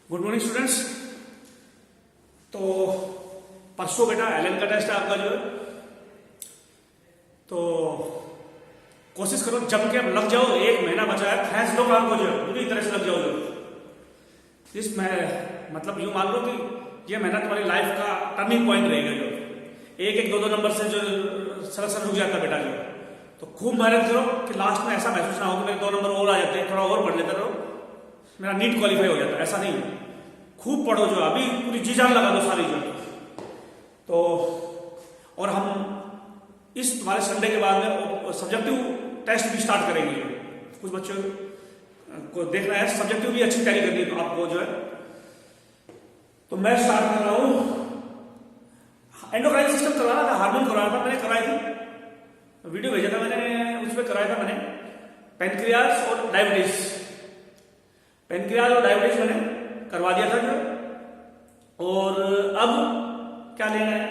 Good morning students. तो परसों बेटा एलएन का टेस्ट है आपका जो है, तो कोशिश करो जम के लग जाओ। 1 महीना बचा है, फैंस लो काम को जो है पूरी तरह से लग जाओ जो इस मतलब यूं मान लो कि ये महीना तुम्हारी लाइफ का टर्निंग पॉइंट रहेगा जो एक एक दो नंबर से जो सर रुक जाता बेटा जो। तो खूब मेहनत करो कि लास्ट में ऐसा महसूस ना हो कि मेरे 2 नंबर और आ जाते हैं, थोड़ा और पढ़ लेते रहो, मेरा नीट क्वालिफाई हो जाता है। ऐसा नहीं, खूब पढ़ो जो अभी पूरी जी जान लगा दो सारी जो। तो और हम इस तुम्हारे संडे के बाद में सब्जेक्टिव टेस्ट भी स्टार्ट करेंगे। कुछ बच्चों को देखना है, सब्जेक्टिव भी अच्छी तैयारी करनी है तो आपको जो है। तो मैं स्टार्ट कर रहा हूं। एंडोक्राइन सिस्टम चला रहा था, हार्मोन करा रहा था, मैंने कराई थी वीडियो भेजा था मैंने, उसमें कराया था मैंने पेनक्रियाज और डायबिटीज। पेनक्रियाज और डायबिटीज मैंने करवा दिया था जो। और अब क्या लेना है,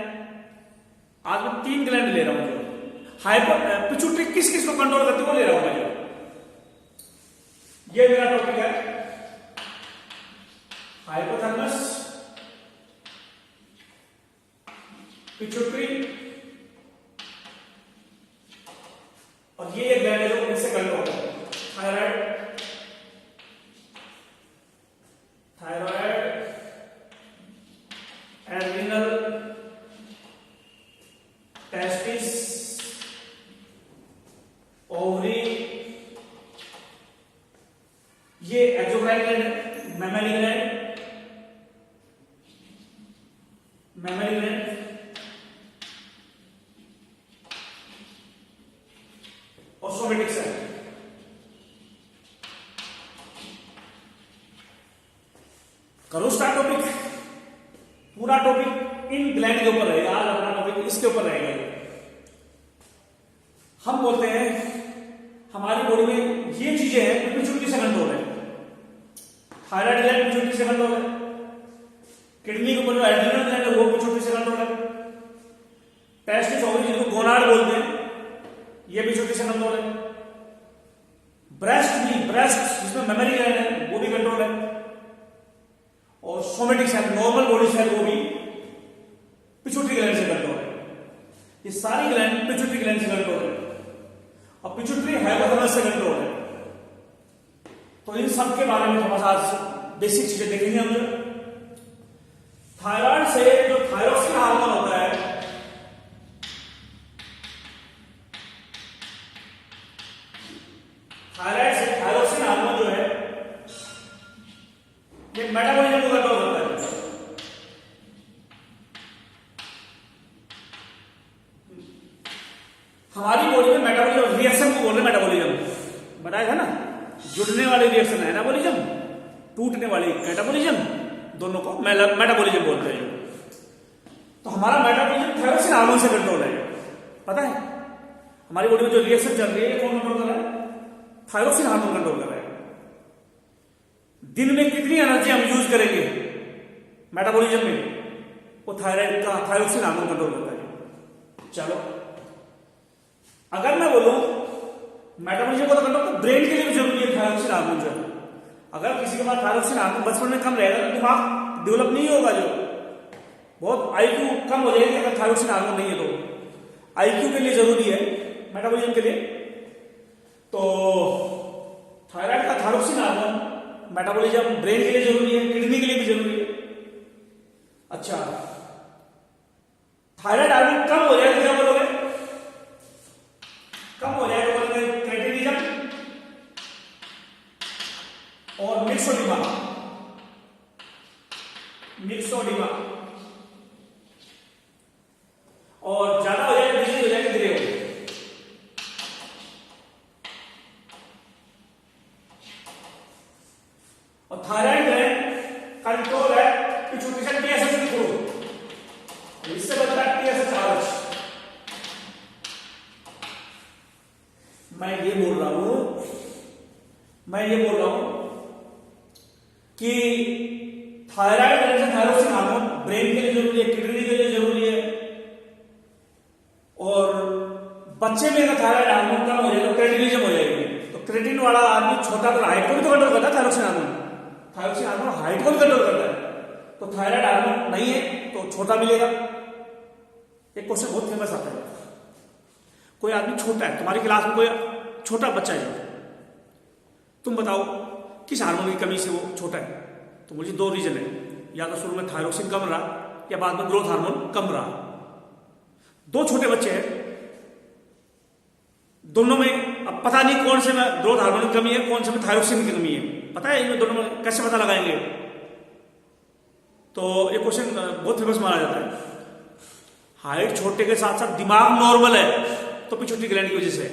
आज मैं 3 ग्लैंड ले रहा हूं जो हाइपर पिट्यूटरी किस किस को कंट्रोल करते हुए ले रहा हूं मैं। ये मेरा टॉपिक है हाइपोथैलेमस, पिट्यूटरी और ये ग्लैंड है जो इनसे कंट्रोल होता है। Thyroid, thyroid, adrenal, testis, ovary, ये exocrine gland, mammary gland, mammary gland और सोमेटिक सेल। करो स्टार्ट टॉपिक। पूरा टॉपिक इन ग्लैंड के ऊपर रहेगा, आज अपना टॉपिक इसके ऊपर रहेगा। हम बोलते हैं हमारी बॉडी में ये चीजें हैं जो पिट्यूटरी से कंट्रोल है। थायराइड ग्लैंड पिट्यूटरी से कंट्रोल है, किडनी के ऊपर जो एड्रिनल ग्लैंड है वो पिट्यूटरी से कंट्रोल है, टेस्टिस ओवरी जिसको गोनाड बोलते हैं ये पिट्यूटरी से कंट्रोल है, ब्रेस्ट जिसमें मेमोरी ग्लैंड है वो भी कंट्रोल है, और somatic cell normal body cell वो भी पिट्यूटरी ग्लैंड से कंट्रोल है। ये सारी ग्लैंड पिट्यूटरी ग्लैंड से कंट्रोल है और पिट्यूटरी हाइपोथैलेमस से कंट्रोल है। तो इन सब के बारे में थोड़ा सा बेसिक चीजें देखेंगे हम। थायराइड से जो थायरोक्सिन हार्मोन होता है, थायराइड से थायरोक्सिन हार्मोन जो है ये मेटाबॉलिज्म को कंट्रोल करता है। हमारी बॉडी में मेटाबॉलिज्म रिएक्शन को बोल रहे हैं, मेटाबॉलिज्म बताया था ना, जुड़ने वाली रिएक्शन है एनाबॉलिज्म, टूटने वाली कैटाबॉलिज्म, दोनों को मेटाबॉलिज्म बोलते हैं। तो हमारा मेटाबॉलिज्म थायरोक्सिन हार्मोन से कंट्रोल है। पता है हमारी बॉडी में जो रिएक्शन चल रही है कौन कंट्रोल कर रहा है? थायरोक्सिन हार्मोन कंट्रोल कर रहा है। दिन में कितनी एनर्जी हम यूज करेंगे मेटाबॉलिज्म में, वो थायराइड का थायरोक्सिन हार्मोन कंट्रोल करता है। चलो अगर मैं बोलूं मेटाबॉलिज्म को तो कंट्रोल तो ब्रेन के लिए भी जरूरी है थायरोक्सिन हार्मोन जो है। अगर किसी के पास थायरोक्सिन हार्मोन बचपन में कम रहेगा तो दिमाग डेवलप नहीं होगा, जो बहुत आईक्यू कम हो जाएगी अगर थायरोक्सिन हार्मोन नहीं है तो। आईक्यू के लिए जरूरी है मेटाबॉलिज्म के लिए। तो थायराइड का थायरोक्सिन हार्मोन मेटाबॉलिज्म ब्रेन के लिए जरूरी है, किडनी के लिए भी जरूरी है। अच्छा थायराइड हार्मोन कम हो जाए तो क्या बोलोगे? कम हो जाए तो बोलोगे क्रेटिनिज्म और मिक्सोडिमा। मिक्सोडिमा और ज्यादा हो जाए डिजीज हो जाएगी ग्रेव। और थायराइड ग्लैंड कंट्रोल है पिट्यूटरी से टीएसएच के थ्रू, इससे बनता है टीएसएच। मैं ये बोल रहा हूं कि थायराइड ग्लैंड से थायरोक्सिन हार्मोन ब्रेन के लिए जरूरी है, किडनी के लिए जरूरी है। और बच्चे में अगर थायराइड हार्मोन कम हो जाए तो क्रेटिनिज्म हो जाएगी। तो क्रेटिन वाला आदमी छोटा तो हाइट को भी तो कंट्रोल करता है thyroxine hormone. Thyroxine hormone height को भी कंट्रोल करता है, तो थायराइड हार्मोन नहीं है तो छोटा मिलेगा। एक क्वेश्चन बहुत फेमस आता है, कोई आदमी छोटा है, तुम्हारी क्लास में कोई छोटा बच्चा है, तुम बताओ किस हार्मोन की कमी से वो छोटा है? तो मुझे दो रीजन है, या तो शुरू में थायरोक्सिन कम रहा या बाद में ग्रोथ हार्मोन कम रहा। दो छोटे बच्चे हैं, दोनों में अब पता नहीं कौन से में ग्रोथ हार्मोन की कमी है, कौन से में थायरोक्सिन की कमी है, पता है इनमें दोनों में कैसे पता लगाएंगे? तो ये क्वेश्चन बहुत फेमस माना जाता है। हाइट छोटे के साथ साथ दिमाग नॉर्मल है तो पिट्यूटरी ग्लैंड की वजह से।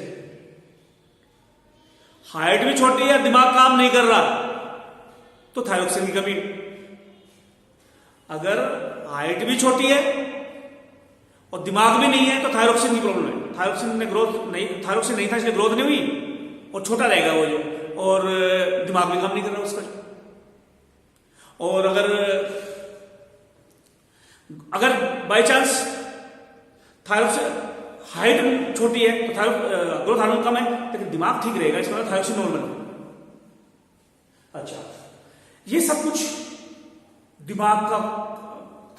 हाइट भी छोटी है, दिमाग काम नहीं कर रहा तो थायरोक्सिन की कमी। अगर हाइट भी छोटी है और दिमाग भी नहीं है तो थायरोक्सिन की प्रॉब्लम है। थायरोक्सिन ने ग्रोथ नहीं, थायरोक्सिन नहीं था इसलिए ग्रोथ नहीं हुई और छोटा रहेगा वो जो, और दिमाग भी काम नहीं कर रहा उसका। और अगर बाय चांस थायरोक्सिन हाइट छोटी है तो ग्रोथ हार्मोन कम है लेकिन दिमाग ठीक रहेगा, इसका मतलब थायरोक्सिन नॉर्मल है। अच्छा, ये सब कुछ दिमाग का,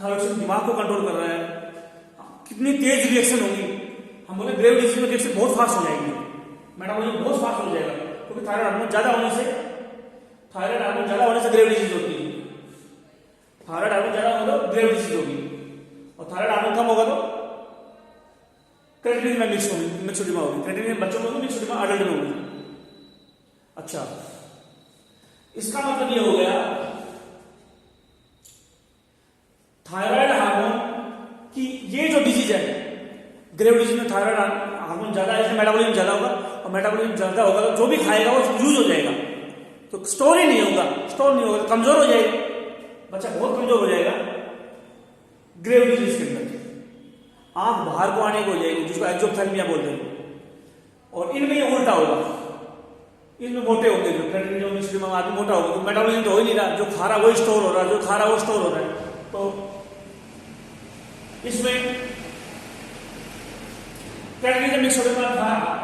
थायरोक्सिन दिमाग को कंट्रोल कर रहा है। कितनी तेज रिएक्शन होगी, हम बोले ग्रेव डिजीज में रिएक्शन बहुत फास्ट हो जाएगी, मेटाबॉलिज्म बहुत फास्ट हो जाएगा, क्योंकि थायराइड हार्मोन ज्यादा होने से ग्रेव डिजीज होती है। थायराइड हार्मोन ज्यादा होगा तो ग्रेव डिजीज होगी, और थायराइड हार्मोन कम होगा तो क्रेटिनिन में मिक्सोडिमा होगी। क्रेटिनिन बच्चों में होगी, मिक्सोडिमा अडल्ट में होगी। अच्छा, इसका मतलब ये हो गया थायराइड हार्मोन की ये जो डिजीज है, ग्रेव डिजीज में थायराइड हार्मोन ज्यादा है इसलिए मेटाबॉलिज्म ज्यादा होगा, और मेटाबॉलिज्म ज्यादा होगा तो जो भी खाएगा वो यूज हो जाएगा, तो स्टोर ही नहीं होगा, तो कमजोर हो जाएगा, बच्चा बहुत कमजोर हो जाएगा। ग्रेव डिजीज के अंदर आंख बाहर को आने को हो जाएगी, जिसको एक्सोप्थेल्मिया बोलते हैं। और इनमें ये उल्टा होगा, इनमें मोटे होंगे, जो क्रेटिनिन मिक्सोडिमा में आदमी मोटा होगा, तो मेटाबॉलिज्म तो हो ही नहीं रहा, जो खा रहा वही स्टोर हो रहा है, जो खा रहा वो स्टोर हो रहा है। तो इसमें क्रेटिनिन मिक्सोडिमा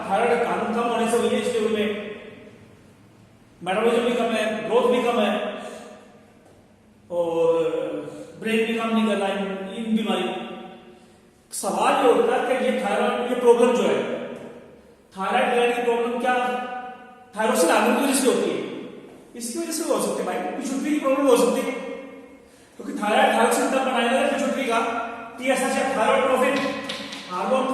थायराइड हार्मोन कम होने से हुई है, इसलिए उनमें मेटाबॉलिज्म भी कम है, ग्रोथ भी कम है, और ब्रेन भी काम नहीं कर रहा है इन बीमारी। सवाल ये होता है कि ये थायराइड, ये प्रॉब्लम जो है थायराइड ग्लैंड की प्रॉब्लम क्या थायरोक्सिन हार्मोन की वजह से होती है? इसकी वजह से हो सकती है भाई, पिट्यूटरी की प्रॉब्लम हो सकती है, क्योंकि थायराइड थायरोक्सिन तब बनाएगा पिट्यूटरी का टीएसएच या thyrotropin hormone,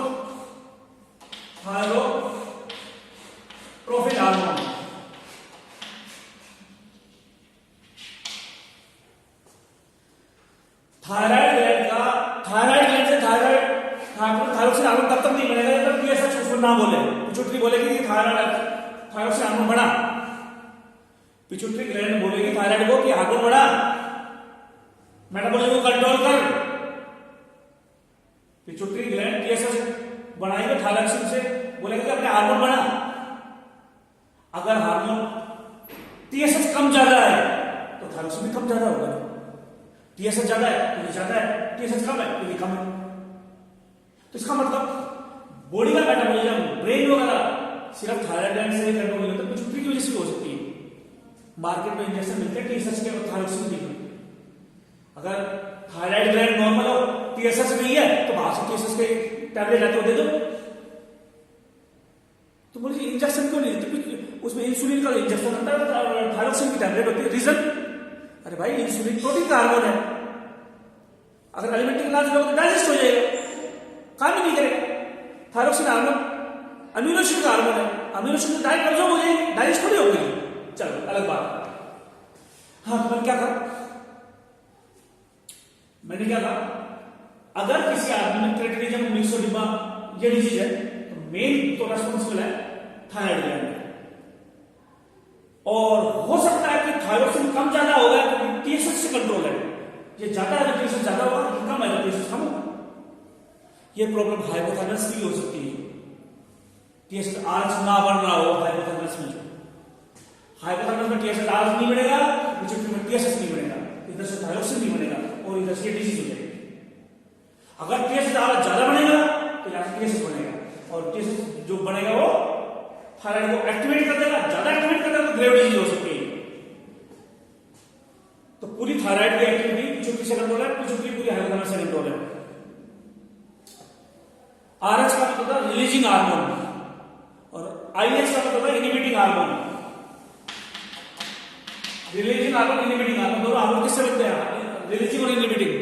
thyrotropin hormone. Thyroid gland से थायरोक्सिन हार्मोन तब तक नहीं बनेगा जब तक टीएसएच उसको ना बोले। पिट्यूटरी बोलेगी कि थायरोक्सिन हार्मोन बढ़ा, पिट्यूटरी ग्लैंड बोलेगी थायराइड को कि हार्मोन बढ़ा, मेटाबॉलिज्म को कंट्रोल कर। पिट्यूटरी ग्लैंड टीएसएच बढ़ाएगा थायरोक्सिन से, बोलेगा कि अपने हार्मोन बढ़ा। अगर हार्मोन टीएसएच कम ज्यादा है तो थायरोक्सिन भी कम ज्यादा होगा। टीएसएच ज्यादा है तो ये ज्यादा है, टीएसएच कम है तो ये कम है। तो इसका मतलब बॉडी का मेटाबॉलिज्म, ब्रेन वगैरह सिर्फ थायराइड ग्लैंड से कंट्रोल नहीं होता, पिट्यूटरी की वजह से भी हो सकती है। मार्केट में इंजेक्शन मिलते हैं टीएसएच के और थायरोक्सिन के। अगर थायराइड ग्लैंड नॉर्मल हो, टीएसएच नहीं है, तो बाहर से टीएसएच के टैबलेट आते हो दे दो। तो बोले इंजेक्शन क्यों नहीं देते? उसमें इंसुलिन का इंजेक्शन होता है, थायरोक्सिन की टैबलेट होती है। रीजन, अरे भाई इंसुलिन प्रोटीन का हार्मोन है, अगर एलिमेंट्री इलाज लोगे तो डाइजेस्ट हो जाएगा, काम ही नहीं करेगा। थायरोक्सिन हार्मोन अमीनो एसिड का हार्मोन है, अमीनो एसिड डाइट कब्जा हो जाएगी, डाइजेस्ट थोड़ी होगी। चलो अलग बात। हाँ, तो मैंने क्या कहा, अगर किसी आदमी में क्रेटिनिन मिक्सोडिमा ये डिजीज है तो मेन तो रेस्पॉन्सिबल है थायराइड ग्लैंड, और हो सकता है कि थायरोक्सिन कम ज्यादा होगा क्योंकि टीएसएच से कंट्रोल है। ये ज्यादा है तो टीएसएच ज्यादा होगा, कम है तो टीएसएच कम होगा। ये प्रॉब्लम हाइपोथैलेमस की हो सकती है, टीएसएच आरएच ना बढ़ रहा हो हाइपोथैलेमस में। हाइपोथैलेमस में टीएसएच आरएच नहीं बढ़ेगा, पिट्यूटरी में टीएसएच नहीं बढ़ेगा, इधर से थायरोक्सिन नहीं बढ़ेगा और इधर से डिजीज हो जाएगी। अगर टीएसएच आरएच ज्यादा बढ़ेगा तो यहां से टीएसएच बढ़ेगा, और टीएसएच जो बढ़ेगा वो थायराइड को एक्टिवेट कर देगा, ज्यादा एक्टिवेट कर देगा तो ग्रेव डिजीज हो सकती है। थायराइड की एक्टिविटी पिट्यूटरी से कंट्रोल है, पिट्यूटरी पूरी हाइपोथैलेमस से कंट्रोल है। आरएच का मतलब होता है रिलीजिंग हार्मोन और आईएच का मतलब होता है inhibiting hormone. Releasing hormone, inhibiting hormone, दोनों हार्मोन किससे बनते हैं? रिलीजिंग और इनहिबिटिंग।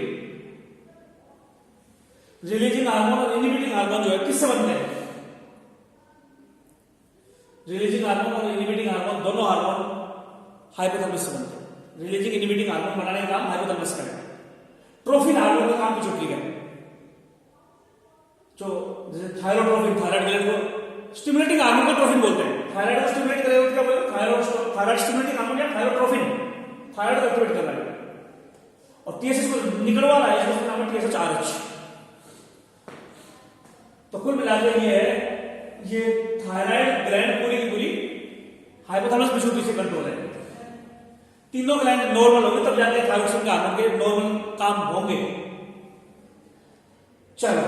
रिलीजिंग हार्मोन और इनहिबिटिंग हार्मोन जो है किससे बनते हैं? रिलीजिंग हार्मोन और इनहिबिटिंग हार्मोन दोनों हार्मोन हाइपोथैलेमस से बनते हैं। रिलीजिंग इनहिबिटिंग हार्मोन बनाने का काम हाइपोथैलेमस का है। ट्रोफिन हार्मोन का काम पिट्यूटरी का है। जो जैसे थायरोट्रोफिन, थायराइड ग्लैंड को स्टिमुलेटिंग हार्मोन को ट्रोफिन बोलते हैं। थायराइड को स्टिमुलेट करेगा तो क्या बोलेंगे? थायराइड स्टिमुलेटिंग हार्मोन या थायरोट्रोफिन, थायराइड को एक्टिवेट कर रहा है। और टीएसएच को निकलवा रहा है, इसका नाम है टीएसएच-आरएच। तो कुल मिलाकर ये थायराइड ग्लैंड पूरी की पूरी हाइपोथैलेमस पिट्यूटरी से कंट्रोल है। तीनों ग्लैंड नॉर्मल होंगे तब जाके थायरोक्सिन के हार्मोन के नॉर्मल काम होंगे। चलो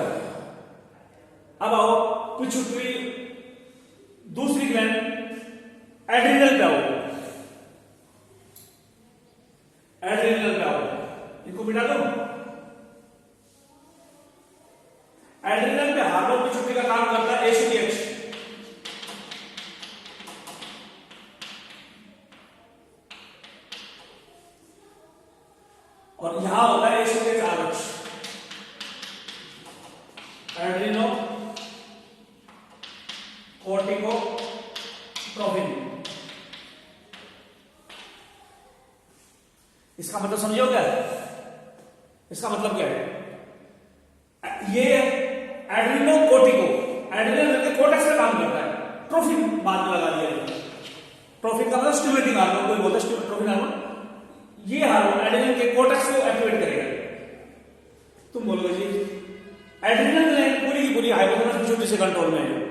अब आओ पिट्यूटरी, दूसरी ग्लैंड एड्रिनल पे आओ। एड्रिनल पे आओ, इनको मिटा दो। एड्रिनल पे हार्मोन पिट्यूटरी का काम करता है एसीटीएच। और यहां होता है एसीटीएच-आरएच। एड्रिनो कोर्टिकोट्रोफिन। इसका मतलब समझो क्या है? इसका मतलब क्या है? ये एड्रिनो कोर्टिको, एड्रिनल के कोर्टेक्स में काम करता है। ट्रोफिन बाद में लगा दिया। ट्रोफिन का मतलब स्टिमुलेटिंग हार्मोन, कोई बोलता है ट्रोफिन हार्मोन। ये हार्मोन एड्रिनल के कोर्टेक्स को एक्टिवेट करेगा। तुम बोलोगे जी एड्रिनल ग्लैंड पूरी की पूरी हाइपोथैलेमस पिट्यूटरी से कंट्रोल में है।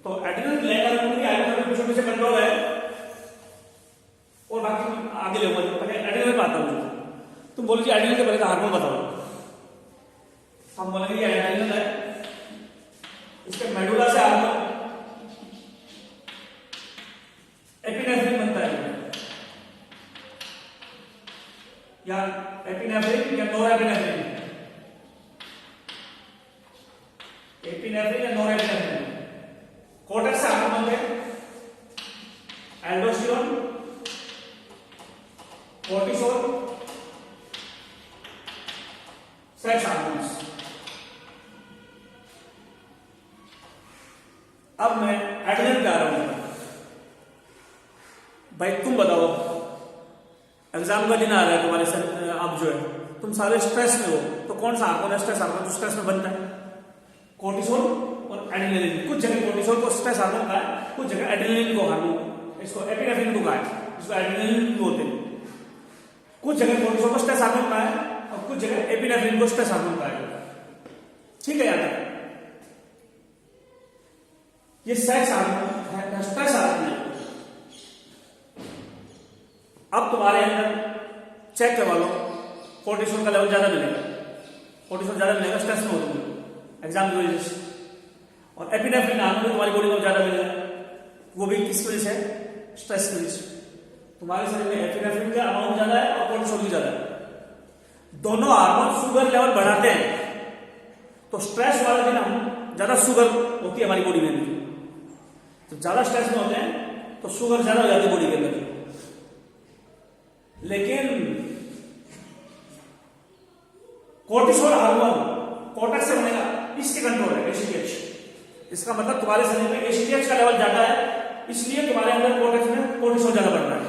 तो एड्रिनल ग्लैंड अगर पूरी हाइपोथैलेमस पिट्यूटरी से कंट्रोल है और बाकी आगे ले पहले एड्रिनल पे आता हूं। तुम बोलो जी एड्रिनल के पहले हार्मोन बताओ। हम बोलेंगे एड्रिनल है, इसके मेडुला से हार्मोन एपिनेफ्रिन बनता है, या एपिनेफ्रिन या नोरेपिनेफ्रिन। एपिनेफ्रिन या नोरेपिनेफ्रिन कोर्टेक्स से हार्मोन बनते हैं। Aldosterone, cortisol, sex hormones. अब मैं एड्रिनल पे आ रहा हूं। भाई तुम बताओ, एग्जाम का दिन आ रहा है तुम्हारे सर, अब जो है तुम सारे स्ट्रेस में हो, तो कौन सा हार्मोन है स्ट्रेस हार्मोन जो स्ट्रेस में बनता है? कोर्टिसोल और एड्रेनलिन। कुछ जगह कोर्टिसोल को स्ट्रेस हार्मोन कहा है, कुछ जगह एड्रेनलिन को हार्मोन, इसको एपिनेफ्रिन को कहा है, इसको एड्रेनलिन बोलते हैं। कुछ जगह कोर्टिसोल को स्ट्रेस हार्मोन कहा है और कुछ जगह एपिनेफ्रिन को स्ट्रेस हार्मोन कहा है। ठीक है याद है? ये सेक्स हार्मोन है, स्ट्रेस हार्मोन है। अब तुम्हारे अंदर चेक करवा लो, कोर्टिसोल का लेवल ज्यादा मिलेगा, कोर्टिसोल ज्यादा मिलेगा स्ट्रेस में होती है एग्जाम की वजह से। और एपिनेफ्रिन हार्मोन तुम्हारी बॉडी में ज्यादा मिलेगा, वो भी किसकी वजह से? स्ट्रेस की वजह से। तुम्हारे शरीर में एपिनेफ्रिन का अमाउंट ज्यादा है और कोर्टिसोल भी ज्यादा है। दोनों हार्मोन शुगर लेवल बढ़ाते हैं, तो स्ट्रेस वाले दिन हम ज्यादा शुगर होती है हमारी बॉडी में भी। तो ज्यादा स्ट्रेस में होते हैं तो शुगर ज्यादा हो जाती है बॉडी के अंदर। लेकिन कोर्टिसोल हार्मोन कोर्टेक्स से बनेगा, इसके कंट्रोल है एसीटीएच। इसका मतलब तुम्हारे शरीर में एसीटीएच का लेवल ज्यादा है, इसलिए तुम्हारे अंदर कोर्टेक्स में कोर्टिसोल ज्यादा बढ़ रहा है।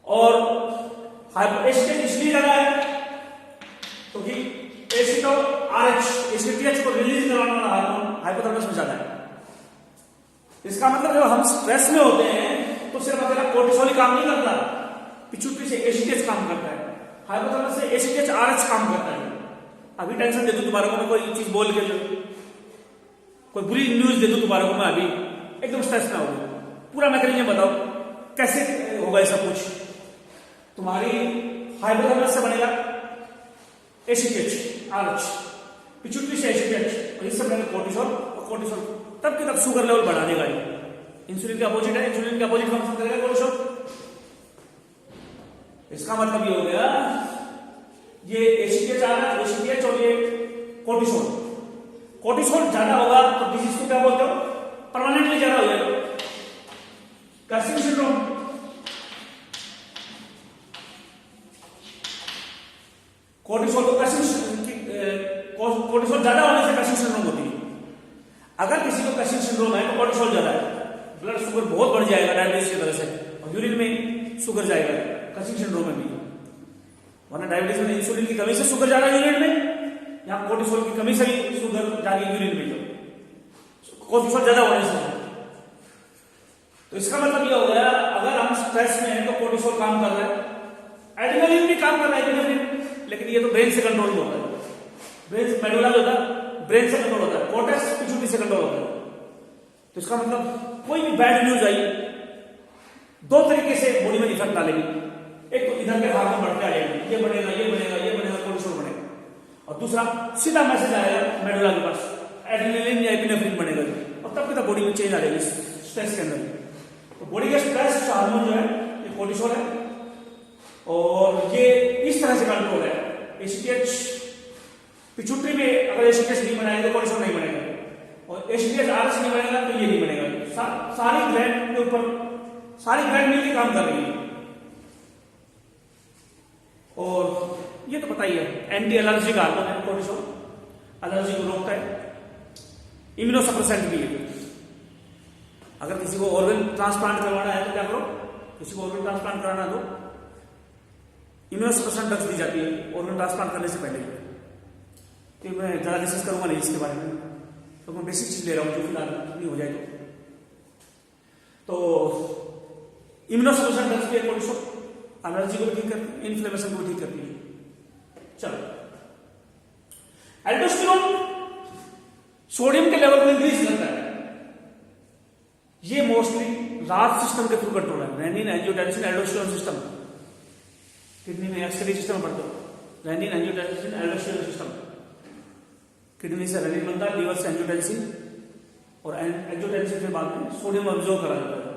और एसीटीएच इसलिए ज्यादा है क्योंकि एसीटो-आरएच एसीटीएच को रिलीज करवाने वाला हार्मोन हाइपोथैलेमस में ज्यादा है। इसका मतलब जब हम स्ट्रेस में होते हैं तो सिर्फ अकेला कोर्टिसोल ही काम नहीं करता, पिट्यूटरी से एसीटीएच काम करता है, हाइपोथैलेमस से एसीटीएच-आरएच काम करता है। अभी टेंशन दे दूं तुम्हारे को मैं, कोई चीज बोल के, कोई बुरी न्यूज दे दूं तुम्हारे को मैं, अभी एकदम स्ट्रेस में हो गया, पूरा मैकेनिज्म बताओ कैसे होगा ये सब कुछ। तुम्हारी हाइपोथैलेमस से बनेगा एसीटीएच-आरएच, पिट्यूटरी से एसीटीएच, और इससे बनेगा कोर्टिसोल, और कोर्टिसोल तब के तब शुगर लेवल बढ़ा देगा। इंसुलिन के अपोजिट है, इंसुलिन के अपोजिट फंक्शन करेगा कोर्टिसोल। इसका मतलब ये हो गया, ये एसीटीएच आ रहा है, एसीटीएच और ये कोर्टिसोल, कोर्टिसोल ज्यादा होगा तो डिजीज को क्या बोलते हो, परमानेंटली ज्यादा हो जाएगा, कर्सिंग सिंड्रोम। कोर्टिसोल को कोर्टिसोल ज्यादा होने से कर्सिंग सिंड्रोम होती है। अगर किसी को कर्सिंग सिंड्रोम है तो कोर्टिसोल ज्यादा है, ब्लड शुगर बहुत बढ़ जाएगा डायबिटीज की वजह से, और यूरिन में शुगर जाएगा कर्सिंग सिंड्रोम में भी। वरना डायबिटीज में इंसुलिन की कमी से शुगर ज्यादा यूरिन में, यहाँ कोर्टिसोल की कमी से ही शुगर जाएगी यूरिन में, जो कोर्टिसोल ज्यादा होने से। तो इसका मतलब ये हो गया, अगर हम स्ट्रेस में हैं तो कोर्टिसोल काम कर रहा है, एड्रेनलिन भी काम कर रहा है एड्रेनलिन, लेकिन ये तो ब्रेन से कंट्रोल में होता है, ब्रेन मेडुला जो होता है ब्रेन से कंट्रोल होता है, कोर्टेक्स पिट्यूटरी से कंट्रोल होता है। तो इसका मतलब कोई भी बैड न्यूज आई, दो तरीके से बॉडी में इफेक्ट डालेगी। एक तो इधर के हार्मोन बढ़ते आएंगे, ये बढ़ेगा ये बढ़ेगा ये बढ़ेगा, कोर्टिसोल बढ़ेगा, और दूसरा सीधा मैसेज आएगा मेडुला के पास, एड्रेनलिन या एपिनेफ्रिन बढ़ेगा, और तब तक बॉडी में चेंज आ जाएगी स्ट्रेस के अंदर। तो बॉडी का स्ट्रेस हार्मोन जो है ये कोर्टिसोल है, और ये इस तरह से कंट्रोल है। एसीटीएच पिट्यूटरी में अगर एसीटीएच नहीं बनाएगा तो कोर्टिसोल नहीं बनेगा, और एसीटीएच आरएच नहीं बनेगा तो ये नहीं बनेगा। सारी ग्लैंड के ऊपर सारी ग्लैंड मिलकर काम कर रही है। और ये तो पता ही है, एंटी एलर्जी का हार्मोन है कोर्टिसोल, एलर्जी को रोकता है, इम्यूनोसप्रेसेंट भी है। अगर किसी को ऑर्गन ट्रांसप्लांट करवाना है तो क्या करो, किसी को ऑर्गन ट्रांसप्लांट कराना तो इम्यूनोसप्रेसेंट ड्रग्स दी जाती है ऑर्गन ट्रांसप्लांट करने से पहले। तो मैं ज्यादा डिस्कस करूंगा नहीं इसके बारे में, तो मैं बेसिक चीज ले रहा हूं जो फिलहाल नहीं हो जाए तो इम्यूनोसप्रेसेंट ड्रग्स भी है कोर्टिसोल, एलर्जी को ठीक करती है, इन्फ्लेमेशन को ठीक करती है। चलो, एल्डोस्टेरोन सोडियम के लेवल को इंक्रीज करता है, ये मोस्टली राज सिस्टम के थ्रू कंट्रोल है, renin angiotensin aldosterone system. Kidney में एक्सक्रीटरी सिस्टम पढ़ते हो, renin angiotensin aldosterone system. Kidney से रेनिन बनता है, लीवर से एंजियोटेंसिन, और एंजियोटेंसिन के बाद में सोडियम अब्जॉर्ब करा जाता है,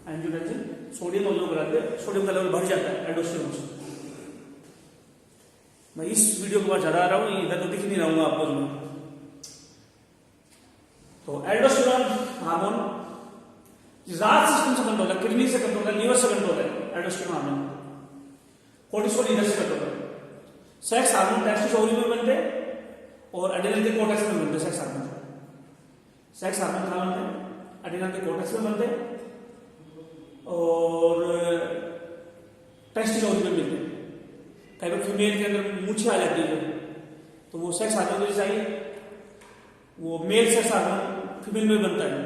एंजियोटेंसिन सोडियम अब्जॉर्ब कराते हैं, सोडियम का लेवल बढ़ जाता है एल्डोस्टेरोन से। मैं इस वीडियो के बाद ज्यादा आ रहा हूं, इधर तो दिख नहीं रहूंगा आपको जो। तो एल्डोस्टेरोन हार्मोन राज सिस्टम से कंट्रोल है, किडनी से कंट्रोल है, लीवर से कंट्रोल है, एल्डोस्टेरोन हार्मोन। कोर्टिसोल इधर से कंट्रोल है। सेक्स हार्मोन टेस्टिस ओवरी में बनते हैं और एड्रेनल के कोर्टेक्स में बनते हैं। सेक्स हार्मोन कहां बनते हैं, एड्रेनल के कोर्टेक्स में बनते हैं और टेस्टिस ओवरी में मिलते हैं। कई बार फीमेल के अंदर मूछें आ जाती है तो वो सेक्स हार्मोन जो चाहिए, वो मेल सेक्स हार्मोन फीमेल में बनता है,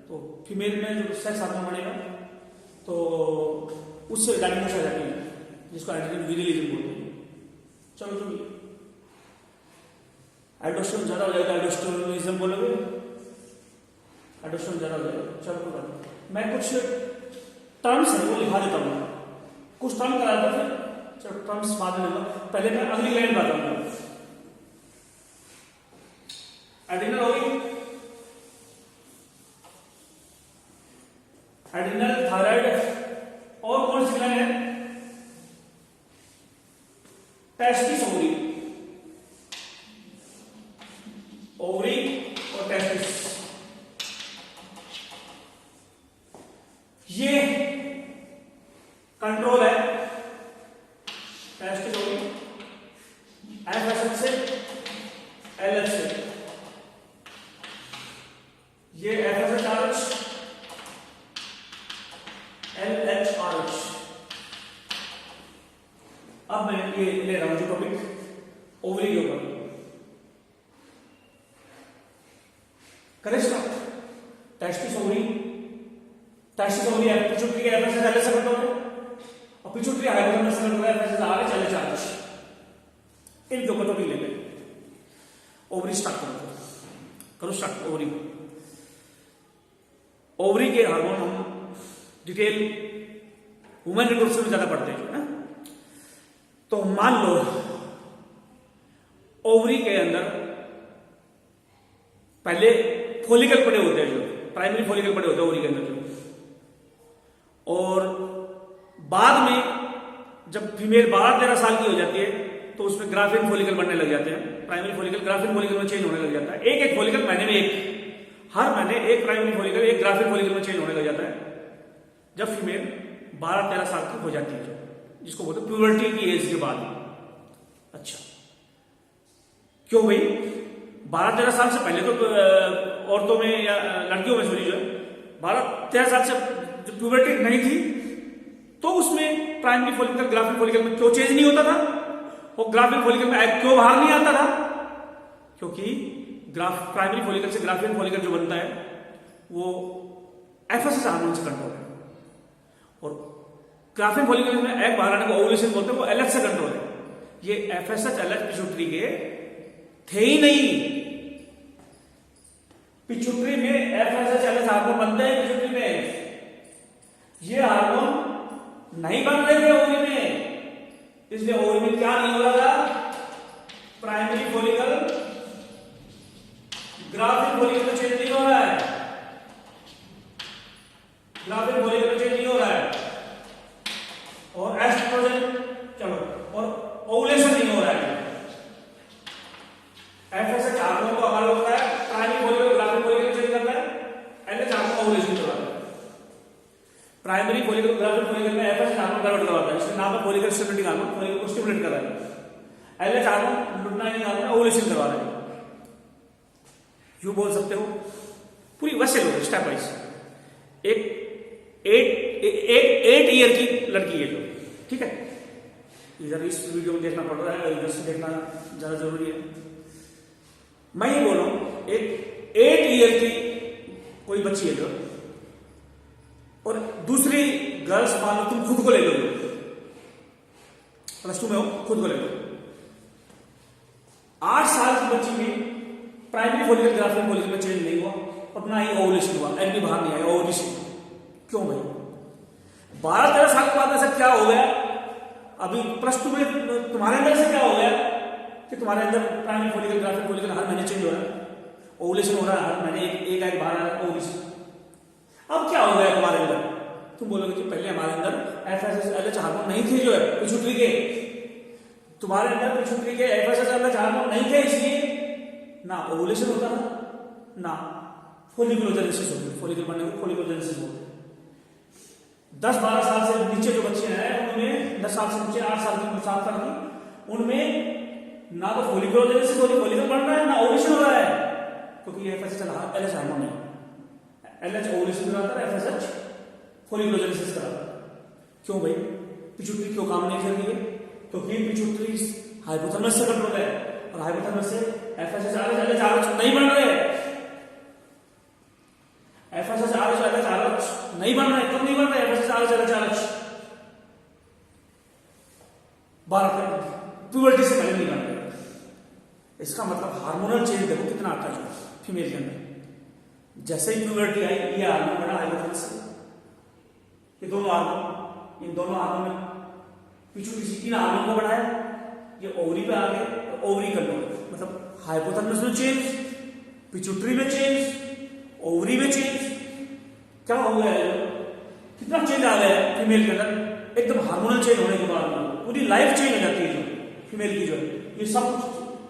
तो फीमेल में जो सेक्स हार्मोन बनेगा तो उससे डायग्नोस आ जाती है, जिसको एड्रेनल विरिलिज्म बोलते हैं। चलो जो एल्डोस्टेरोन ज्यादा हो जाएगा, एल्डोस्टेरोनिज्म बोलोगे, एल्डोस्टेरोन ज्यादा हो जाएगा। चलो मैं कुछ टर्म्स है वो लिखा देता हूँ, कुछ टर्म कराता फिर चलो टर्म्स बाद में, पहले मैं अगली लाइन बताऊंगा। एड्रेनल हो गई, एड्रेनल, थायराइड, और कौन सी ग्लैंड है, टेस्टिस ओवरी, ओवरी और टेस्टिस, ये कंट्रोल है टेस्टिस ओवरी, एफएसएच से एलएच से, ये एफएसएच आरएच, एलएच आरएच। अब मैं ये ले रहा हूं जो टॉपिक ओवरी के ऊपर, करें start. Testis ovary, testis ovary pituitary के एफएसएच एलएच से कंट्रोल है, और पिट्यूटरी हाइपोथैलेमस से कंट्रोल है, एफएसएच आरएच एलएच आरएच। इनके ऊपर टॉपिक लेते हैं। ओवरी स्टार्ट करो स्टार्ट। ओवरी, ओवरी के हार्मोन हम डिटेल वुमेन रिप्रोडक्शन में ज्यादा पढ़ते हैं। तो मान लो ओवरी के अंदर पहले फॉलिकल पड़े होते हैं, जो प्राइमरी फॉलिकल पड़े होते हैं ओवरी के अंदर, और बाद में जब फीमेल 12-13 साल की हो जाती है तो उसमें ग्राफिन फॉलिकल बनने लग जाते हैं। प्राइमरी फॉलिकल ग्राफिन फॉलिकल में चेंज होने लग जाता है। एक एक फॉलिकल महीने में हर महीने एक प्राइमरी फॉलिकल एक ग्राफिन फॉलिकल में चेंज होने लग जाता है जब फीमेल 12-13 साल की हो जाती है, जिसको बोलते हैं प्यूबर्टी की एज के बाद। अच्छा, क्यों भाई? 12-13 साल से पहले तो औरतों में या लड़कियों में सॉरी जो है 12-13 साल से जो प्यूबर्टी नहीं थी तो उसमें प्राइमरी फॉलिकल ग्राफिन फॉलिकल में क्यों चेंज नहीं होता था? और ग्राफिन फॉलिकल में एग क्यों बाहर नहीं आता था? क्योंकि प्राइमरी फॉलिकल से ग्राफिन फॉलिकल जो बनता है वो एफएसएच हार्मोन से कंट्रोल है, और ग्राफिन फॉलिकल में एग बाहर आने को ओव्यूलेशन बोलते हैं, वो एलएच से कंट्रोल है। ये एफएसएच एलएच पिट्यूटरी के थे ही नहीं। पिट्यूटरी में एफएसएच एलएच हार्मोन बनते हैं, पिट्यूटरी में ये हार्मोन नहीं बन रहे थे ओवरी में, इसलिए ओवरी में क्या नहीं हो रहा था? प्राइमरी फॉलिकल ग्राफिन फॉलिकल में चेंज नहीं हो रहा है, ग्राफिन फॉलिकल में चेंज नहीं हो रहा है, और एस्ट्रोजन चलो और ओवुलेशन नहीं हो रहा है। एफएसएच हार्मोन को हमारा होता है primary follicle graphene follicle change करता है, एलएच हार्मोन ओवुलेशन करवाता है। प्राइमरी फॉलिकल ग्राफिन फॉलिकल में एफएसएच हार्मोन कन्वर्ट करवाता है, इसका नाम है फॉलिकल स्टिमुलेटिंग हार्मोन, फॉलिकल को स्टिमुलेट कर रहा है। एलएच हार्मोन लुटिनाइन हार्मोन ओवुलेशन करवा रहा है। यूं बोल सकते हो पूरी वैसे लो स्टेप वाइज। एक 8 ईयर की लड़की है जो, ठीक है, इधर इस वीडियो में देखना पड़ रहा है, इधर से देखना ज्यादा जरूरी है। मैं ये बोल रहा हूं एक 8 ईयर की कोई बच्ची है जो, और दूसरी गर्ल्स मान लो तुम खुद को ले लो, +2 में हो, खुद को ले लो। 8 साल की बच्ची में प्राइमरी फॉलिकल ग्राफिन फॉलिकल में चेंज नहीं हुआ और ना ही ओवुलेशन हुआ, एग भी बाहर नहीं आया, ओवुलेशन। क्यों भाई? 12-13 साल के बाद ऐसा क्या हो गया? अभी +2 में तुम्हारे अंदर से क्या हो गया कि तुम्हारे अंदर प्राइमरी फॉलिकल ग्राफिन फॉलिकल हर महीने चेंज हो रहा है, ओवुलेशन हो रहा है, हर महीने एक एग बाहर आ रहा है, ओवुलेशन। अब क्या हो गया तुम्हारे अंदर? तुम बोलोगे कि पहले हमारे अंदर एफएसएच एलएच हार्मोन नहीं थे जो है पिट्यूटरी के, तुम्हारे अंदर पिट्यूटरी के एफएसएच एलएच हार्मोन नहीं थे, इसलिए ना ओवुलेशन होता था ना फोलिकुलोजेनेसिस होती, फॉलिकल बनने को फोलिकुलोजेनेसिस बोलते हैं। 10-12 साल से नीचे जो बच्चे हैं उनमें, 10 साल से नीचे 8 साल की 7 साल की, उनमें ना तो फोलिकुलोजेनेसिस हो रही, फॉलिकल बन रहा है, ना ओवुलेशन हो रहा है, क्योंकि एफएसएच एलएच हार्मोन है। एलएच ओवुलेशन कराता है, एफएसएच फोलिकुलोजेनेसिस कराता है। क्यों भाई? पिट्यूटरी क्यों काम नहीं कर रही है? क्योंकि पिट्यूटरी हाइपोथैलेमस से कंट्रोल है, और हाइपोथैलेमस से एफएसएच एलएच नहीं बन रहे, एफएसएच एलएच नहीं बन रहे। कब नहीं बन रहे एफएसएच एलएच? 12 प्यूबर्टी से पहले नहीं बन रहे। इसका मतलब हार्मोनल चेंज देखो कितना आता है फीमेल के अंदर। जैसे ही प्यूबर्टी आई, ये हार्मोन बना हाइपोथैलेमस से, ये दोनों हार्मोन, इन दोनों हार्मोन में पिट्यूटरी इन हार्मोन को बढ़ाया, ये ओवरी पे आ गए, ओवरी कंट्रोल, मतलब हाइपोथैलेमस में चेंज, पिट्यूटरी में चेंज, ओवरी में चेंज। क्या हो गया है? कितना चेंज आ गया है फीमेल के अंदर? एकदम हार्मोनल चेंज होने के बाद पूरी लाइफ चेंज हो जाती है जो फीमेल की, जो है ये सब कुछ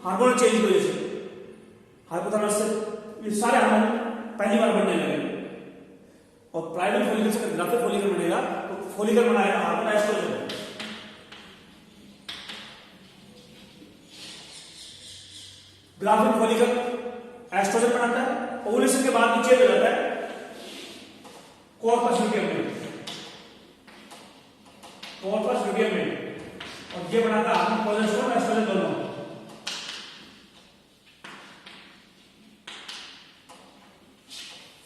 हार्मोनल चेंज की वजह से, हाइपोथैलेमस से ये सारे हार्मोन पहली बार बनने लगे। और प्राइमरी फॉलिकल से ग्राफिन फॉलिकल बनेगा तो फॉलिकल बनाएगा hormone oestrogen. Graafian follicle oestrogen बनाता है, ओवुलेशन के बाद नीचे हो जाता है कॉर्पस ल्यूटियम में, कॉर्पस ल्यूटियम में, और ये बनाता है हार्मोन प्रोजेस्टेरोन एस्ट्रोजन दोनों।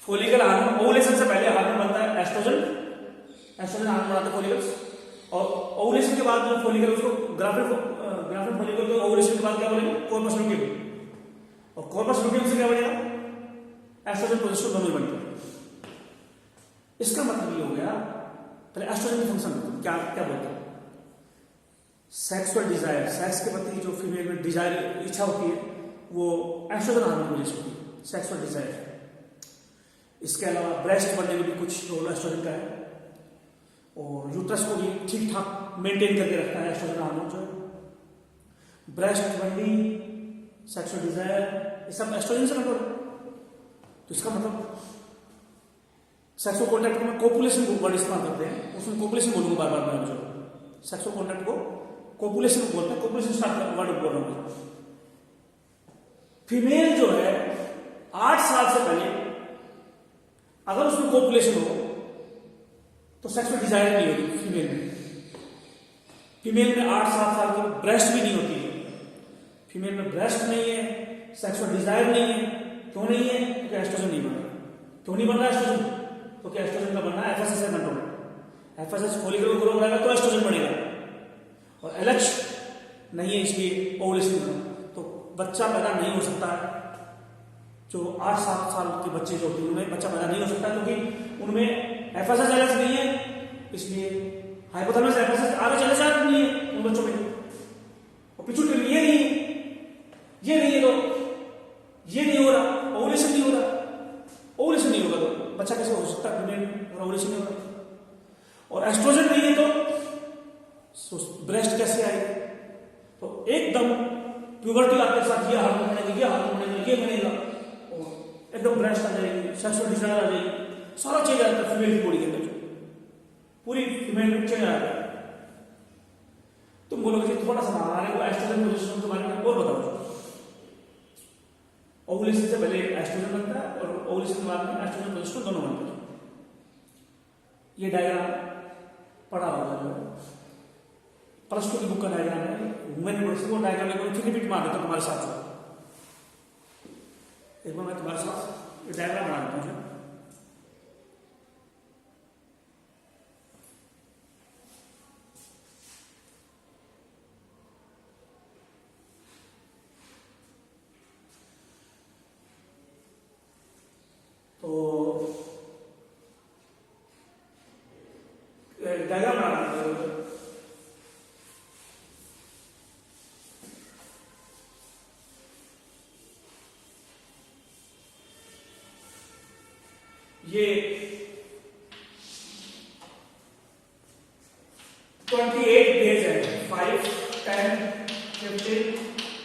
फॉलिकल हार्मोन ओवुलेशन से पहले हार्मोन बनता है एस्ट्रोजन, एस्ट्रोजन हार्मोन बनाता है फॉलिकल्स, और ओवुलेशन के बाद जो फॉलिकल उसको ग्राफिन फॉलिकल को ओवुलेशन के बाद क्या बोलेंगे? कॉर्पस ल्यूटियम, और कॉर्पस ल्यूटियम से क्या बनेगा? एस्ट्रोजन प्रोजेस्टेरोन दोनों बनते हैं। इसका मतलब ये हो गया, पहले एस्ट्रोजन का फंक्शन क्या क्या बोलते हैं? सेक्सुअल डिजायर, सेक्स के प्रति जो फीमेल में डिजायर इच्छा होती है वो एस्ट्रोजन हार्मोन की वजह से होती है, सेक्सुअल डिजायर। इसके अलावा ब्रेस्ट बनने में भी कुछ रोल एस्ट्रोजन का है, और यूट्रस को भी ठीक ठाक मेंटेन करके रखता है एस्ट्रोजन हार्मोन जो है। ब्रेस्ट बंडिंग, सेक्सुअल डिजायर, ये सब एस्ट्रोजन से कंट्रोल। तो इसका मतलब सेक्सुअल कॉन्टैक्ट में कोपुलेशन वर्ड इस्तेमाल करते हैं, उसमें कोपुलेशन बोलूंगा बार बार मैं। जो सेक्सुअल कॉन्टैक्ट को कोपुलेशन बोलते हैं, कोपुलेशन स्टार्ट वर्ड बोल रहा हूँ। फीमेल जो है 8 साल से पहले अगर उसमें कोपुलेशन हो तो सेक्सुअल डिजायर नहीं होगी फीमेल में। फीमेल में 8-7 साल की ब्रेस्ट भी नहीं होती है। फीमेल में ब्रेस्ट नहीं है, सेक्सुअल डिजायर नहीं है। क्यों नहीं है? क्योंकि एस्ट्रोजन नहीं बन रहा। क्यों नहीं बन रहा एस्ट्रोजन? क्योंकि एस्ट्रोजन का बनना एफएसएच से कंट्रोल। एफएसएच फॉलिकल ग्रो करेगा तो एस्ट्रोजन बढ़ेगा, और एलएच नहीं है इसलिए ओवुलेशन में तो बच्चा पैदा नहीं हो सकता है। जो 8-7 साल के बच्चे जो होते हैं उनमें बच्चा पैदा नहीं हो सकता क्योंकि उनमें एफएसएच एलएच नहीं है, इसलिए हाइपोथैलेमस एफएसएच आरएच एलएच नहीं है उन बच्चों में। और पिट्यूटरी ये नहीं है, ये नहीं है, तो ये नहीं हो रहा, ओवुलेशन नहीं हो रहा। ओवुलेशन नहीं होगा तो बच्चा कैसे हो सकता है फीमेल और ओवुलेशन नहीं हो रहा। और एस्ट्रोजन नहीं है तो ब्रेस्ट कैसे आएगी? तो एकदम प्यूबर्टी आते साथ ये हार्मोन बनेगा, ये हार्मोन बनेगा, ये बनेगा, और एकदम ब्रेस्ट आ जाएगी, सेक्सुअल डिजायर आ जाएगी, सारा चेंज आ जाता है फीमेल की बॉडी के अंदर, पूरी फीमेल में चेंज आ जाता है। तुम बोलोगे कि थोड़ा सा हमारे को एस्ट्रोजन प्रोजेस्टेरोन के बारे में और बताओ। ओवुलेशन से पहले एस्ट्रोजन बनता है और ओवुलेशन के बाद में एस्ट्रोजन प्रोजेस्टेरोन दोनों बनते हैं। ये डायग्राम पढ़ा होगा जो +2 की बुक का डायग्राम है, मैंने वो डायग्राम एक बार फिर रिपीट मार देता हूं तुम्हारे साथ। एक बार मैं तुम्हारे साथ ये डायग्राम बना देता हूं। तो डायग्राम बना देता हूं। ये 28 डेज है, 5, 10, 15,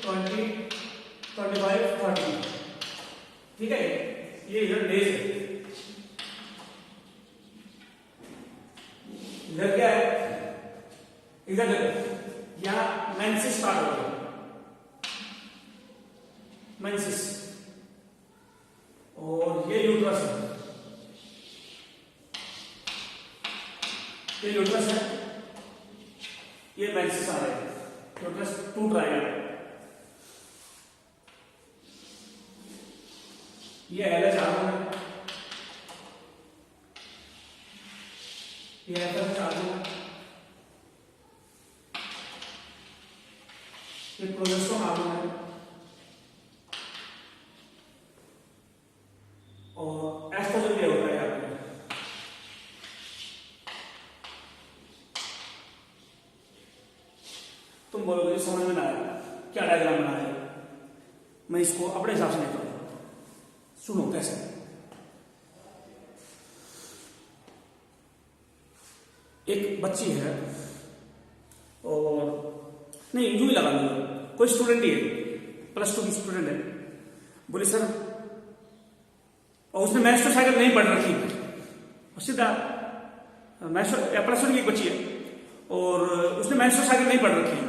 20, 25, 30, ठीक है। ये इधर डेज है, इधर क्या है, इधर यहां मेंसेस स्टार्ट हो गया, मेंसेस, और ये यूट्रस है, ये यूट्रस है, ये मेंसेस आ रहे हैं, यूट्रस टूट रहा है, ये एलएच हार्मोन है, ये एफएसएच हार्मोन है, ये प्रोजेस्टेरोन हार्मोन है, और एस्ट्रोजन भी होता है यहाँ पे। तुम बोलोगे समझ में ना आया क्या डायग्राम बना है, मैं इसको अपने हिसाब से लेता हूं, सुनो कैसे। एक बच्ची है और नहीं यूं ही लगा लूंगा, कोई स्टूडेंट ही है, +2 की स्टूडेंट है, बोले सर, और उसने मेंस्ट्रुअल साइकिल नहीं पढ़ रखी, और सीधा +1 की एक बच्ची है और उसने मेंस्ट्रुअल साइकिल नहीं पढ़ रखी है,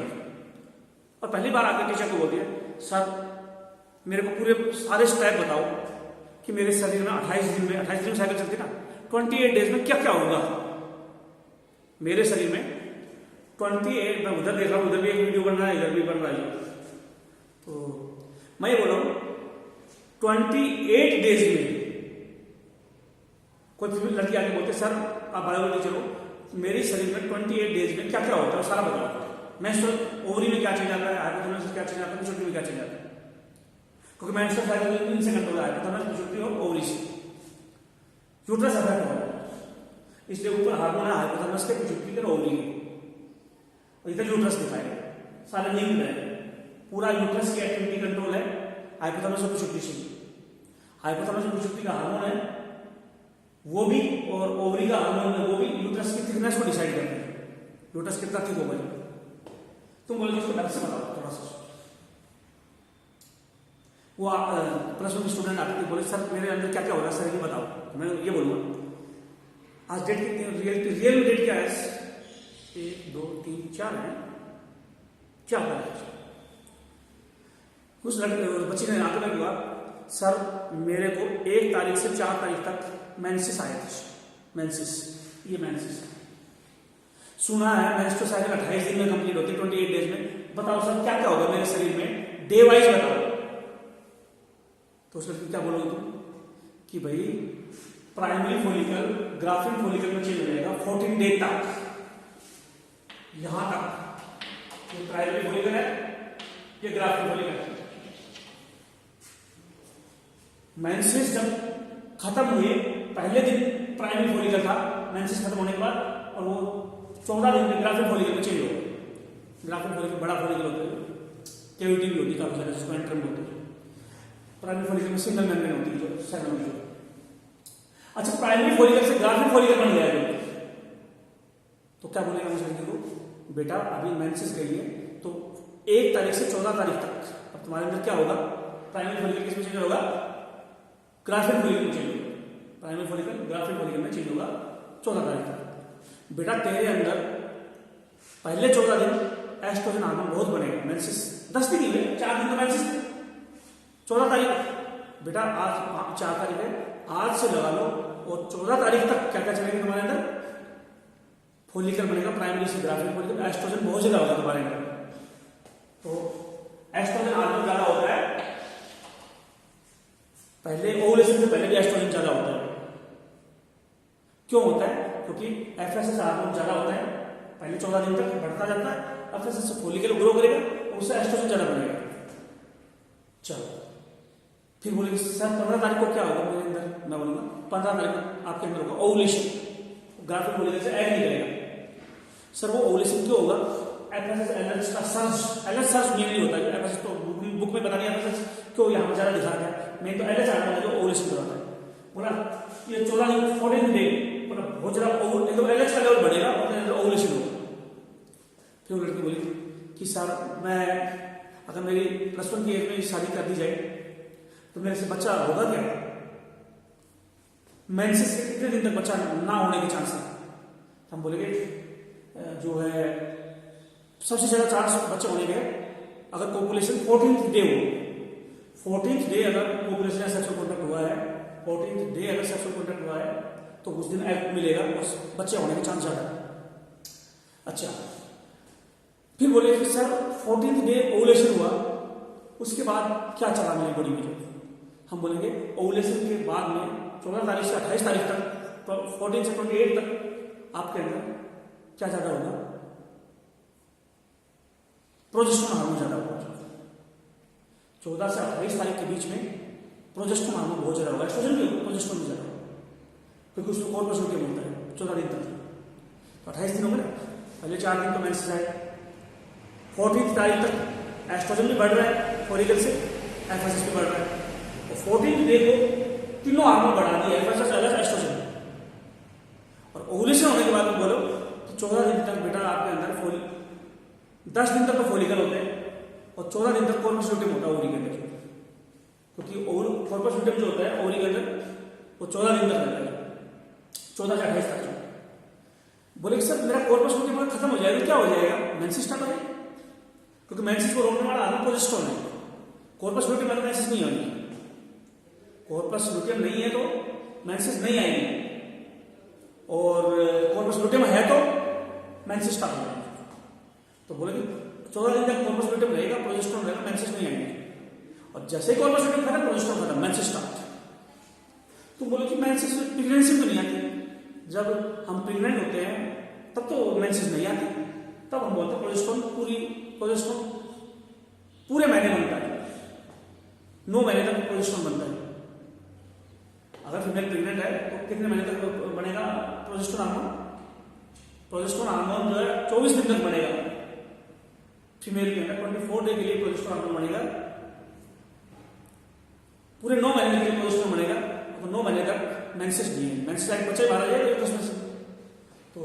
और पहली बार आकर टीचर को बोल दिया सर मेरे को पूरे सारे स्टेप बताओ कि मेरे शरीर में 28 दिन में साइकिल चलती ना, 28 डेज में क्या क्या होगा मेरे शरीर में। 28 मैं उधर देख रहा हूं, उधर भी एक वीडियो बन रहा है, इधर भी बन रहा है, तो मैं ये बोल रहा हूं 28 डेज में कोई लड़की आके बोलते सर आप बायोलॉजी चलो, मेरे शरीर में 28 डेज में क्या क्या होता है सारा बताओ, मेंस्ट्रुअल ओवरी में क्या चेंज आता है, हाइपोथैलेमस में क्या चेंज आता है, पिट्यूटरी में क्या चेंज आता है, क्योंकि मेंस्ट्रुअल साइकिल इनसे कंट्रोल है, हाइपोथैलेमस, पिट्यूटरी और ओवरी से। यूट्रस अफेक्ट हो रहा है, इसलिए ऊपर हार्मोन है हाइपोथैलेमस के, पिट्यूटरी के, ओवरी के, और इधर यूट्रस दिखाएगा, सारे लिंक है, पूरा यूट्रस की एक्टिविटी कंट्रोल है हाइपोथैलेमस और पिट्यूटरी से। हाइपोथैलेमस और पिट्यूटरी का हार्मोन है वो भी, और ओवरी का हार्मोन है वो भी यूट्रस की थिकनेस को डिसाइड यूट्रस कितना ठीक होगा जी? तुम बोलोगे उसको ढंग से बताओ थोड़ा सा। वो प्लस वन स्टूडेंट आते बोले सर मेरे अंदर क्या क्या हो रहा है सर ये बताओ। तो मैं ये बोलूँगा आज डेट कितनी रियल डेट क्या है? 1 2 3 4 है, 4 तारीख। उस बच्ची ने आगे लगा सर मेरे को 1 तारीख से 4 तारीख तक मेंसेस आए थे। मेंसेस, ये मेंसेस सुना है मेंस्ट्रुअल साइकिल 28 दिन में कंप्लीट होती है, 28 डेज में। बताओ सर क्या क्या होगा मेरे शरीर में डे वाइज बताओ। तो उस लड़की क्या बोलोगे तुम कि भाई प्राइमरी फॉलिकल ग्राफिन फॉलिकल में चेंज हो जाएगा 14 डे तक। यहां तक ये प्राइमरी फॉलिकल है, ये ग्राफिन फॉलिकल है। मेंसेस जब खत्म हुए पहले दिन प्राइमरी फॉलिकल था, मेंसेस खत्म होने के बाद, और वो 14 दिन में ग्राफिन फॉलिकल में चेंज हो गया। ग्राफिन फॉलिकल बड़ा फॉलिकल होता है, कैविटी भी होती है काफी सारे, जिसको एंट्रम होती है। प्राइमरी फॉलिकल में सिंगल मेम्ब्रेन होती है जो सेल में। अच्छा, प्राइमरी फॉलिकल से ग्राफिन फॉलिकल बन गया है तो क्या बोलेगा उस लड़की को बेटा अभी मेंसेस गई है तो 1 तारीख से 14 तारीख तक अब तुम्हारे अंदर क्या होगा? प्राइमरी फॉलिकल किसमें चेंज होगा? ग्राफिन फॉलिकल में चेंज होगा। प्राइमरी फॉलिकल ग्राफिन फॉलिकल में चेंज होगा 14 तारीख तक। बेटा तेरे अंदर पहले 14 दिन एस्ट्रोजन हार्मोन बहुत बनेगा। मेंसेस 10 दिन ही हुए, 4 दिन तो मेंसेस थे। 14 तारीख बेटा आज 4 तारीख है, आज से लगा लो और 14 तारीख तक क्या क्या चलेगा तुम्हारे अंदर? फॉलिकल बनेगा प्राइमरी से ग्राफिन फॉलिकल। एस्ट्रोजन बहुत ज्यादा होगा तुम्हारे अंदर। तो एस्ट्रोजन हार्मोन ज्यादा होता है पहले, ओवुलेशन से पहले भी एस्ट्रोजन ज्यादा होता है। क्यों होता है? क्योंकि एफएसएस हार्मोन ज्यादा होता है, पहले 14 दिन तक बढ़ता जाता है, एफएसएस से फॉलिकल ग्रो करेगा, उससे एस्ट्रोजन ज्यादा बनेगा। चलो फिर बोलेंगे सर 15 तारीख को क्या होगा मेरे अंदर? मैं बोलूंगा 15 तारीख को आपके अंदर होगा ओवुलेशन। ग्राफिन फॉलिकल से एग निकलेगा। सर वो ओवुलेशन क्यों होगा? एफएसएस एलएच का सर्च, एलएच सर्च मेनली होता है। एफएसएस तो बुक में बता दिया एफएसएस क्यों यहाँ पर ज्यादा दिखा गया, मेन तो एलएच आता है जो ओवुलेशन कराता है। बोला ये 14 दिन 14 डे बोला बहुत ज्यादा एकदम एलएच का लेवल बढ़ेगा और ओवुलेशन होगा। फिर लड़की बोली कि सर मैं अगर मेरी +1 की एज में शादी कर दी जाए तो मेरे से बच्चा होगा क्या? मेंसेस से कितने दिन तक बच्चा ना होने के चांस है? हम बोलेंगे जो है सबसे ज्यादा चांस बच्चे होने के अगर पॉपुलेशन 14th डे हो। 14th डे अगर पॉपुलेशन या सेक्सुअल कॉन्टैक्ट हुआ है, 14th डे अगर सेक्सुअल कॉन्टैक्ट हुआ है तो उस दिन एग मिलेगा और बच्चे होने के चांस ज्यादा है। अच्छा, फिर बोले कि सर 14th डे ओवुलेशन हुआ उसके बाद क्या चला मेरी बॉडी में? हम बोलेंगे ओवुलेशन के बाद में 14 तारीख से 28 तारीख तक, 14 से 28 तक आपके अंदर क्या ज्यादा होगा? प्रोजेस्टेरोन हार्मोन ज्यादा होगा। 14 से 28 तारीख के बीच में प्रोजेस्टेरोन हार्मोन बहुत ज्यादा होगा। एस्ट्रोजन भी होगा, प्रोजेस्टेरोन भी ज्यादा होगा क्योंकि उसको कॉर्पस लुटियम होता है 14 दिन तक। तो 28 दिन हो गए, पहले 4 दिन तो मेंसेस आए, 14 तारीख तक एस्ट्रोजन भी बढ़ रहा है फॉलिकल से, एफएसएस भी बढ़ रहा है। 14 डे को तीनों हार्मोन बढ़ा दिए, एफएसएस एलएच एस्ट्रोजन। और ओवुलेशन होने के बाद बोलो कि 14 दिन तक बेटा आपके अंदर 10 दिन तक तो फॉलिकल होते हैं और 14 दिन तक कॉर्पस लुटियम होता है ओवरी के अंदर। क्योंकि कॉर्पस लुटियम जो होता है ओवरी के अंदर वो 14 दिन तक रहता है, 14 से 28 तक। बोले सर मेरा कॉर्पस लुटियम खत्म हो जाएगा, क्या हो जाएगा? मेंसेस स्टार्ट हो जाएगा क्योंकि मेंसेस को रोकने वाला हार्मोन प्रोजेस्टेरोन है। कॉर्पस लुटियम में मेंसेस नहीं आएगी, कॉर्पस लुटियम नहीं है तो मेंसेस नहीं आएगी, और कॉर्पस लुटियम है तो मेंसेस स्टार्ट हो जाएगा। तो बोले कि 14 दिन तक कॉर्पस लुटियम रहेगा, प्रोजेस्टेरोन रहेगा, मेंसेस नहीं आएंगे। और जैसे ही कॉर्पस लुटियम खत्म, प्रोजेस्टेरोन खत्म, मेंसेस स्टार्ट। तो बोले कि मेंसेस प्रेगनेंसी तो नहीं आती। जब हम प्रेग्नेंट होते हैं तब तो मेंसेस नहीं आती, तब हम बोलते हैं प्रोजेस्टेरोन पूरे महीने बनता है, 9 महीने तक प्रोजेस्टेरोन बनता है। अगर फीमेल प्रेग्नेंट है तो कितने महीने तक बनेगा प्रोजेस्टेरोन हार्मोन? प्रोजेस्टेरोन हार्मोन जो है 24 दिन तक बनेगा फीमेल के अंदर। 24 डे के लिए प्रोजेस्टेरोन हार्मोन बनेगा, पूरे 9 महीने के लिए प्रोजेस्टेरोन बनेगा। तो 9 महीने तक मेंसेस नहीं है, मेंसेस एक बच्चे बाहर आ जाएगा उसमें से। तो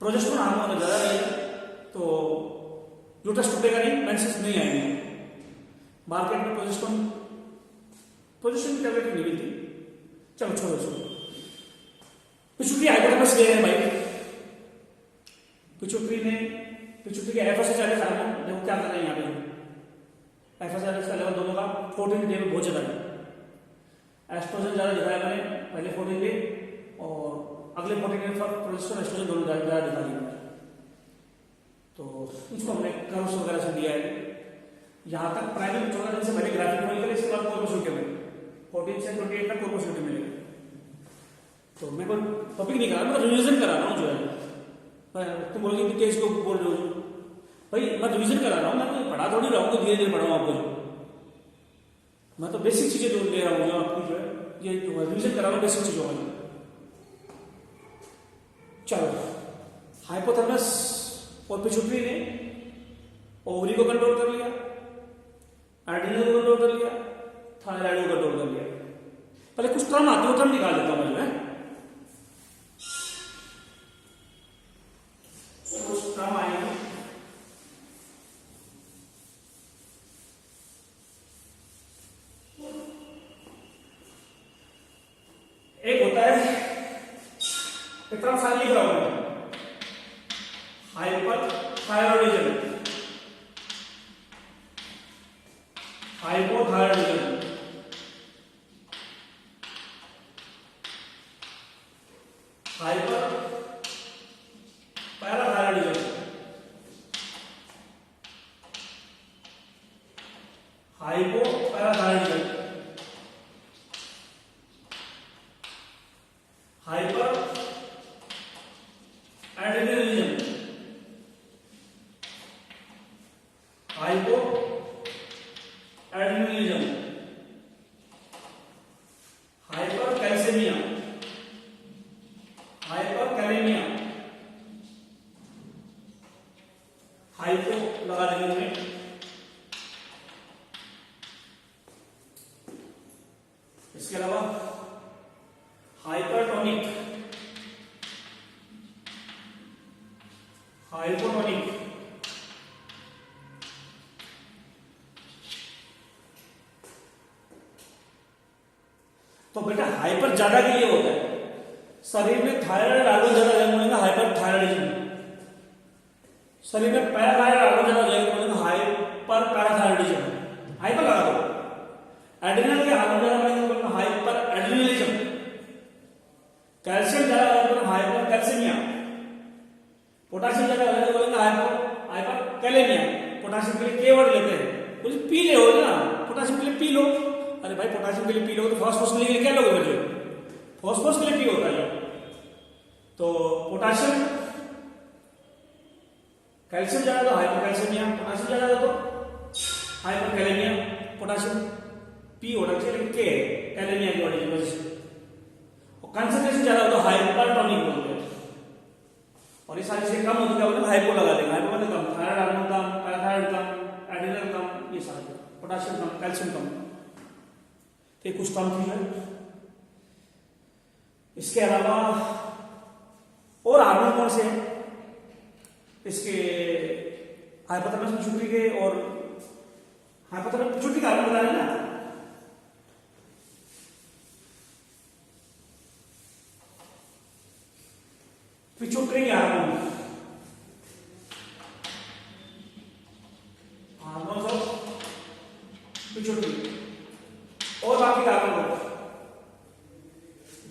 प्रोजेस्टेरोन हार्मोन अगर ज्यादा रहेगा तो यूट्रस टूटेगा नहीं, मेंसेस नहीं आएंगे। मार्केट में प्रोजेस्टेरोन की टैबलेट नहीं मिलती, चलो छोड़ो। पिट्यूटरी हाइपोथैलेमस गए हैं भाई, पिट्यूटरी के एफएसएच हार्मोन देखो क्या कर रहे हैं यहाँ पे। एफएसएच का लेवल दोनों का 14 डे में बहुत ज्यादा है। एस्ट्रोजन ज्यादा दिखाया मैंने पहले 14 डे, और अगले 14 डे पर प्रोजेस्टेरोन एस्ट्रोजन दोनों ज्यादा दिखा दिया। तो इसको हमने कर्व्स वगैरह से दिया है। यहाँ तक प्राइमरी 14 दिन से पहले ग्राफिक मिलेगा, इसके बाद कॉर्पस ल्यूटियम में 14 से 28 तक कॉर्पस ल्यूटियम मिलेगा। तो मैं कोई टॉपिक नहीं करा, मैं रिवीजन करा रहा हूँ जो है। तुम बोलोगे कि इसको बोल रहे हो भाई, मैं रिवीजन करा रहा हूँ, मैं तो पढ़ा थोड़ी रहा हूँ, धीरे धीरे पढ़ाऊँ आपको। मैं तो बेसिक चीजें जो दे रहा हूँ, जो आपकी जो है ये जो रिवीजन करा रहा हूँ बेसिक चीजों वाली। चलो, हाइपोथैलेमस और पिट्यूटरी ने ओवरी को कंट्रोल कर लिया, एड्रिनल को कंट्रोल कर लिया, थायराइड को कंट्रोल कर लिया। पहले कुछ टर्म आते हैं, वो टर्म निकाल देता हूं मैं, जो है कुछ टर्म आएंगे। एक होता है टर्म साल लिख रहा हूं, hyper thyroidism, hypothyroidism, hyper parathyroidism, hypo parathyroidism, hyper adrenalism, hypo adrenalism, hyper calcaemia, hyper kalaemia, hypo लगा देंगे में। इसके अलावा हाइपरटोनिक, हाइपोटोनिक, तो बेटा हाइपर ज्यादा के लिए होता है, शरीर में थायराइड हार्मोन ज्यादा जमा होने का हाइपर थायराइडिज्म, शरीर में पैराथायराइड हार्मोन ज्यादा जमा होने का हाइपर पैराथायराइडिज्म, हाइपर लगा दो। एड्रिनल के हार्मोन ज्यादा होने का हाइपर एड्रिनलिज्म, कैल्शियम ज्यादा होने का हाइपर कैल्सेमिया, पोटाशियम ज्यादा होने का हाइपर कैलेमिया। पोटाशियम के लिए के वर्ड लेते हैं, बोले पी ले हो ना, पोटाशियम के लिए पी लो। अरे भाई पोटाशियम के लिए पी लो तो फास्फोरस के लिए क्या लोगे बच्चों? फास्फोरस के लिए पी होता है। तो पोटाशियम, कैल्शियम ज्यादा तो हाइपर कैल्शियमिया, पोटाशियम ज्यादा तो हाइपर कैलेमिया। पोटाशियम पी होना चाहिए लेकिन के कैलेमिया की वजह से। और कंसंट्रेशन ज्यादा हो तो हाइपरटोनिक बोलते हैं। और ये सारी चीजें कम होती है हाइपो लगा देगा। हाइपो मतलब कम, थायराइड हार्मोन कम, पैराथायराइड कम, एड्रिनल कम, ये सारे, पोटाशियम कम, कैल्शियम कम। तो कुछ कम की है। इसके अलावा और हार्मोन कौन से हैं इसके हाइपोथैलेमस पिट्यूटरी के? और हाइपोथैलेमस पिट्यूटरी का हार्मोन बता रहे हैं ना, पिट्यूटरी के हार्मोन, हार्मोन ऑफ पिट्यूटरी। और बाकी हार्मोन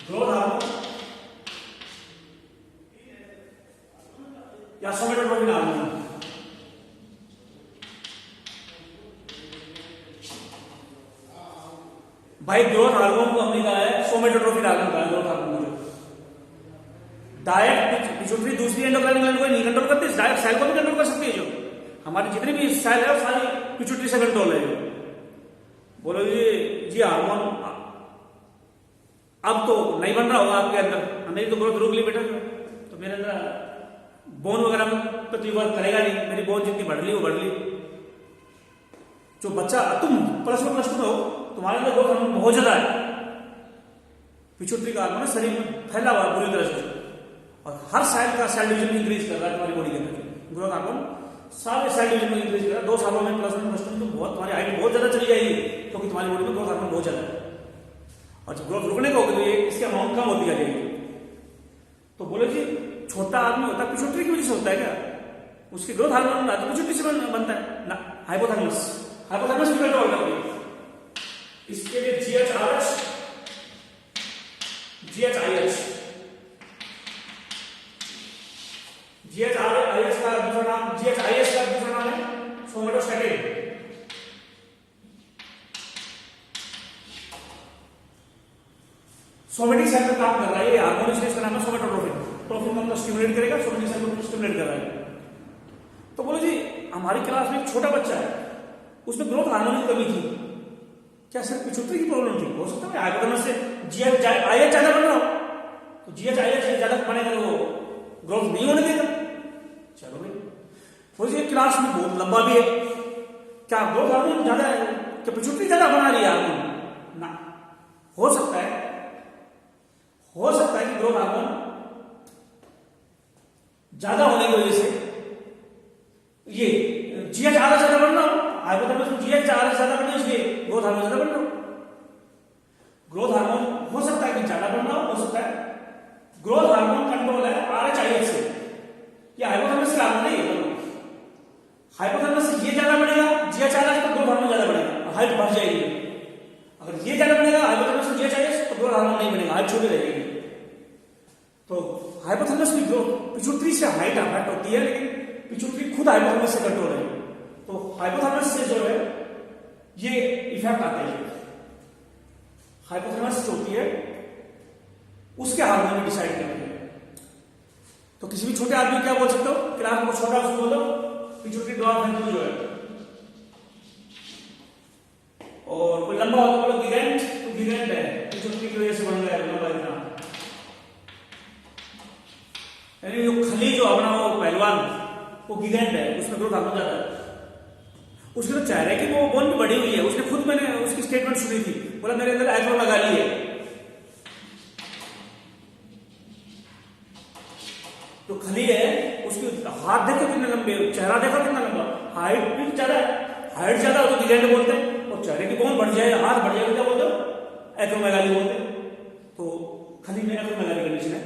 ग्रोथ हार्मोन या सोमेटोट्रोपिन हार्मोन। भाई ग्रोथ हार्मोन को हमने कहा है सोमेटोट्रोपिन हार्मोन का, ग्रोथ हार्मोन को डायरेक्ट पिट्यूटरी दूसरी एंडोक्राइन ग्लैंड को नहीं कंट्रोल करती, डायरेक्ट सेल को भी कंट्रोल कर सकती है। जो हमारी जितनी भी सेल है सारी पिट्यूटरी से कंट्रोल है। बोलो जी हार्मोन अब तो नहीं बन रहा होगा आपके अंदर, मेरी तो ग्रोथ रुक ली बेटा, तो मेरे अंदर बोन वगैरह में तो वर्क करेगा नहीं, मेरी बोन जितनी बढ़ ली वो बढ़ ली। जो बच्चा तुम प्लस वन प्लस टू में हो, तुम्हारे अंदर ग्रोथ हार्मोन बहुत ज्यादा है, पिट्यूटरी का हार्मोन शरीर में फैला हुआ बुरी तरह से, और हर सेल का सेल डिवीजन इंक्रीज कर रहा है तुम्हारी बॉडी के अंदर। ग्रोथ हार्मोन सारे सेल डिवीजन में इंक्रीज कर रहा है। 2 सालों में प्लस 1 प्लस 2 तो बहुत तुम्हारी हाइट बहुत ज्यादा चली जाएगी, क्योंकि तुम्हारी बॉडी में ग्रोथ हार्मोन बहुत ज्यादा है। और जब ग्रोथ रुकने का होगा तो ये इसकी अमाउंट कम होती जाएगी। तो बोले जी छोटा आदमी होता है पिट्यूटरी की वजह से होता है क्या? उसकी ग्रोथ हार्मोन तो पिट्यूटरी से बनता है ना। हाइपोथैलेमस भी कंट्रोल करती है। इसके लिए GHRH GHIS का दूसरा नाम GHIS का दूसरा नाम है सोमेटोस्टैटिन। सोमेटिक सेल का काम कर रहा है ये हार्मोन, इसलिए इसका नाम है सोमेटोट्रोपिन। ट्रोपिन मतलब स्टिमुलेट करेगा, सोमेटिक सेल को स्टिमुलेट कर रहा है। तो बोलो जी हमारी क्लास में एक छोटा बच्चा है, उसमें ग्रोथ हार्मोन की कमी थी, क्या सिर्फ पिट्यूटरी की प्रॉब्लम थी? हो सकता है हाइपोथैलेमस से GHIS ज्यादा बन रहा हो, तो GHIS ज्यादा बनेगा तो वो ग्रोथ नहीं होने देगा। चलो भाई बोलो ये क्लास में बहुत लंबा भी है, क्या ग्रोथ हार्मोन ज्यादा है? क्या पिट्यूटरी ज्यादा बना रही है हार्मोन? ना, हो सकता है कि ग्रोथ हार्मोन ज्यादा होने की वजह से ये GHRH ज्यादा बन रहा हो। हाइपोथैलेमस में GHRH ज्यादा बन रहा है, इसलिए ग्रोथ हार्मोन ज्यादा बन रहा हो। ग्रोथ हार्मोन हो सकता है कि ज्यादा बन रहा हो सकता है। ग्रोथ हार्मोन कंट्रोल है RHIS से, ये हाइपोथैलेमस का हार्मोन नहीं है। हाइपोथैलेमस से ये ज्यादा बढ़ेगा, GHRH तो ग्रोथ हार्मोन ज्यादा बढ़ेगा, हाइट बढ़ जाएगी। अगर ये ज्यादा बढ़ेगा हाइपोथैलेमस से GHIS तो ग्रोथ हार्मोन नहीं बढ़ेगा, हाइट छोटी रहेगी। तो हाइपोथैलेमस की ग्रोथ पिट्यूटरी से हाइट अफेक्ट होती है, लेकिन पिट्यूटरी खुद हाइपोथैलेमस से कंट्रोल है। तो हाइपोथैलेमस से जो है ये इफेक्ट आते हैं। हाइपोथैलेमस जो होती है उसके हार्मोन में डिसाइड करते हैं। तो किसी भी छोटे आदमी क्या बोल सकते हो? क्लास को छोटा उसको बोलो पिट्यूटरी ग्लैंड जो है, और कोई लंबा हो तो बोलो गिगेंट, तो गिगेंट है पिट्यूटरी की वजह से बन गया लंबा इतना। यानी जो खली जो अपना वो पहलवान वो गिगेंट है, उसमें ग्रोथ हार्मोन ज्यादा है। उसके तो चेहरे की वो बोन भी बढ़ी हुई है, उसने खुद मैंने उसकी स्टेटमेंट सुनी थी, बोला मेरे अंदर एथ्रो लगा ली है। तो खली है उसके हाथ देखो कितने लंबे, चेहरा देखो कितना लंबा, हाइट भी ज्यादा है। हाइट ज्यादा हो तो गिगेंट बोलते हैं, और चेहरे की बोन बढ़ जाए, हाथ बढ़ जाए तो क्या बोलते हो? एथ्रोमेगाली बोलते हैं। तो खली में एथ्रोमेगाली कंडीशन है।